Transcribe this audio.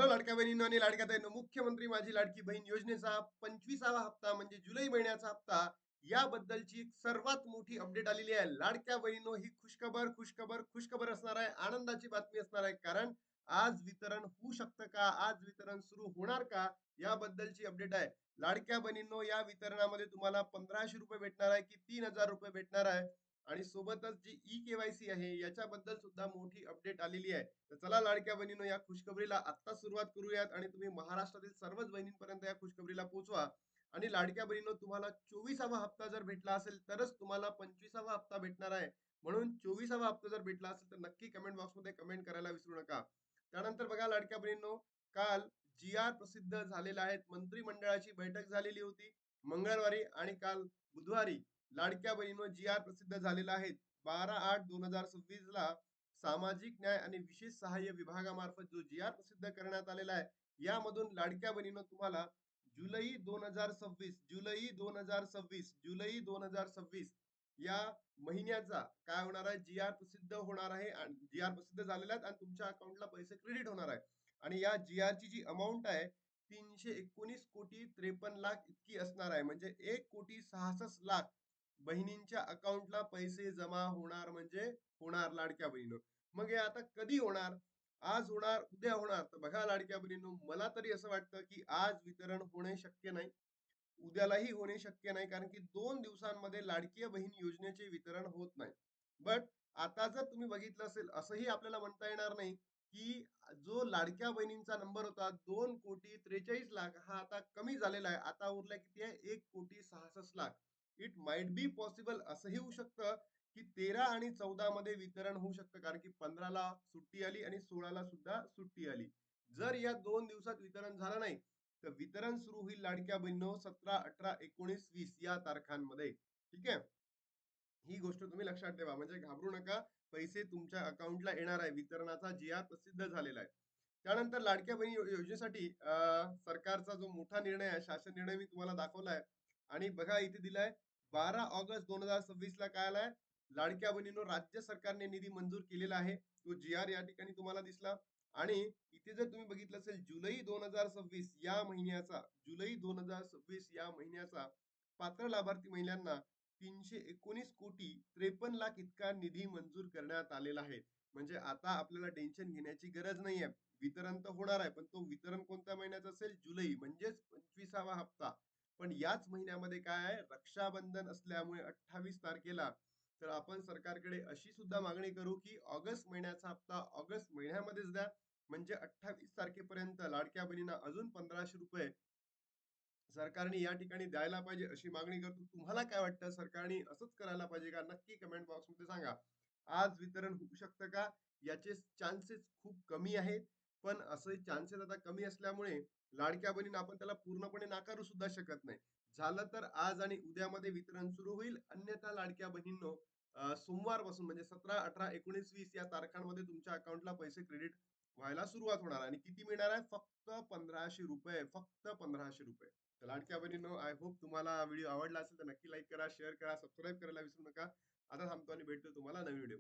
लाडक्या बहिणींनो आणि लाडक्या ताईंनो, मुख्यमंत्री माझी लाडकी बहीण योजनेचा 25वा हप्ता म्हणजे जुलै महिन्याचा हप्ता याबद्दलची एक सर्वात मोठी अपडेट आलेली आहे. लाडक्या बहिणींनो, ही खुशखबर खुशखबर खुशखबर असणार आहे, आनंदाची बातमी असणार आहे. कारण आज वितरण होऊ शकतं का, आज वितरण सुरू होणार का, याबद्दलची अपडेट आहे. लाडक्या बहिणींनो, या वितरणामध्ये तुम्हाला 1500 रुपये भेटणार आहे की 3000 रुपये भेटणार आहे. आणि सोबतच जी केवायसी आहे याच्याबद्दल सुद्धा मोठी अपडेट आलेली आहे. तर चला लाडक्या बहिणींनो, या खुशखबरीला आत्ता सुरुवात करूयात आणि तुम्ही महाराष्ट्रातील सर्वच बहिणींपर्यंत या खुशखबरीला पोहोचवा. आणि लाडक्या बहिणींनो, तुम्हाला 24वा हप्ता जर भेटला असेल तरच तुम्हाला 25वा हप्ता भेटणार आहे. म्हणून 24वा हप्ता जर भेटला असेल तर नक्की कमेंट बॉक्समध्ये कमेंट करायला विसरू नका. त्यानंतर बघा लाडक्या बहिणींनो, काल प्रसिद्ध झालेला आहे. मंत्रिमंडळाची बैठक झालेली होती मंगळवारी, आणि काल बुधवारी लाडक्या बहिणींनो प्रसिद्ध झालेला आहे. 12/8/2026 ला सामाजिक न्याय आणि विशेष सहाय्य विभागामार्फत जो प्रसिद्ध करण्यात आलेला आहे, यामधून लाडक्या बहिणींनो तुम्हाला जुलै 2026 या महिन्याचा काय होणार आहे, प्रसिद्ध होणार आहे. प्रसिद्ध झालेला आहे आणि तुमच्या अकाउंटला पैसे क्रेडिट होणार आहे. आणि या ची जी अमाऊंट आहे 319,53,00,000 इतकी असणार आहे. म्हणजे 1,66,00,000 बहिणींच्या अकाउंटला पैसे जमा होणार, म्हणजे होणार लाडक्या बहिणीनो. मग हे आता कधी होणार? आज होणार, उद्या होणार? तर बघा लाडक्या बहिणीनो, मला तरी असं वाटतं की आज वितरण होणे शक्य नाही, उद्यालाही होणे शक्य नाही, कारण की 2 दिवसांमध्ये लाडकी बहीण योजनेचे वितरण होत नाही. बट आता जर तुम्ही बघितलं असेल, असंही आपल्याला म्हणता येणार नाही की जो लाडक्या बहिणींचा नंबर होता 2,43,00,000 हा आता कमी झालेला आहे. आता उरलाय किती आहे, 1,66,00,000. इट माइट बी पॉसिबल, असंही होऊ शकतं की 13 आणि 14 मध्ये वितरण होऊ शकतं, कारण की 15ला सुट्टी आली आणि 16ला सुद्धा सुट्टी आली. जर या 2 दिवसात वितरण झालं नाही तर वितरण सुरू होईल लाडक्या बहिणींनो 17, 18, 19, 20 या तारखांमध्ये. ठीक आहे, ही गोष्ट तुम्ही लक्षात ठेवा, म्हणजे घाबरू नका. पैसे तुमच्या अकाउंटला येणार आहे. वितरणाचा प्रसिद्ध झालेला आहे. त्यानंतर लाडक्या बहिणी योजनेसाठी सरकारचा जो मोठा निर्णय आहे, शासन निर्णय मी तुम्हाला दाखवलाय. आणि बघा इथे दिलाय 12 ऑगस्ट 2026 ला काय आलाय, लाडक्या बहिणींनो राज्य सरकारने निधी मंजूर केलेला आहे. तो या ठिकाणी तुम्हाला दिसला. आणि इथे जर तुम्ही बघितलं असेल, जुलै 2026 या महिन्याचा पात्र लाभार्थी महिलांना 319,53,00,000 इतका निधी मंजूर करण्यात आलेला आहे. म्हणजे आता आपल्याला टेन्शन घेण्याची गरज नाहीये. वितरण तर होणार आहे, पण तो वितरण कोणत्या महिन्यात असेल, जुलै, म्हणजेच 25वा हप्ता. पण याच महिन्यामध्ये काय आहे, रक्षाबंधन असल्यामुळे 28 तारखेला, तर आपण सरकारकडे अशी सुद्धा मागणी करू की ऑगस्ट महिन्याचा हप्ता ऑगस्ट महिन्यामध्येच द्या. म्हणजे 28 तारखेपर्यंत लाडक्या बहिणींना अजून 1500 रुपये सरकारने या ठिकाणी द्यायला पाहिजे, अशी मागणी करतो. तुम्हाला काय वाटतं, सरकारने असंच करायला पाहिजे का? नक्की कमेंट बॉक्स मध्ये सांगा. आज वितरण होऊ शकतं का? याचे चान्सेस खूप कमी आहेत. पण असे चान्सेस आता कमी असल्यामुळे लाडक्या बहिणींना आपण त्याला पूर्णपणे नाकारू सुद्धा शकत नाही. झालं तर आज आणि उद्यामध्ये वितरण सुरू होईल, अन्यथा लाडक्या बहिणींनो सोमवारपासून म्हणजे 17, 18, 19, 20 या तारखांमध्ये तुमच्या अकाउंटला पैसे क्रेडिट व्हायला सुरुवात होणार. आणि किती मिळणार आहे? फक्त 1500 रुपये, फक्त 1500 रुपये. तर लाडक्या बहिणींनो, आय होप तुम्हाला हा व्हिडिओ आवडला असेल तर नक्की लाईक करा, शेअर करा, सबस्क्राईब करायला विसरू नका. आता थांबतो आणि भेटतो तुम्हाला नवीन व्हिडिओ.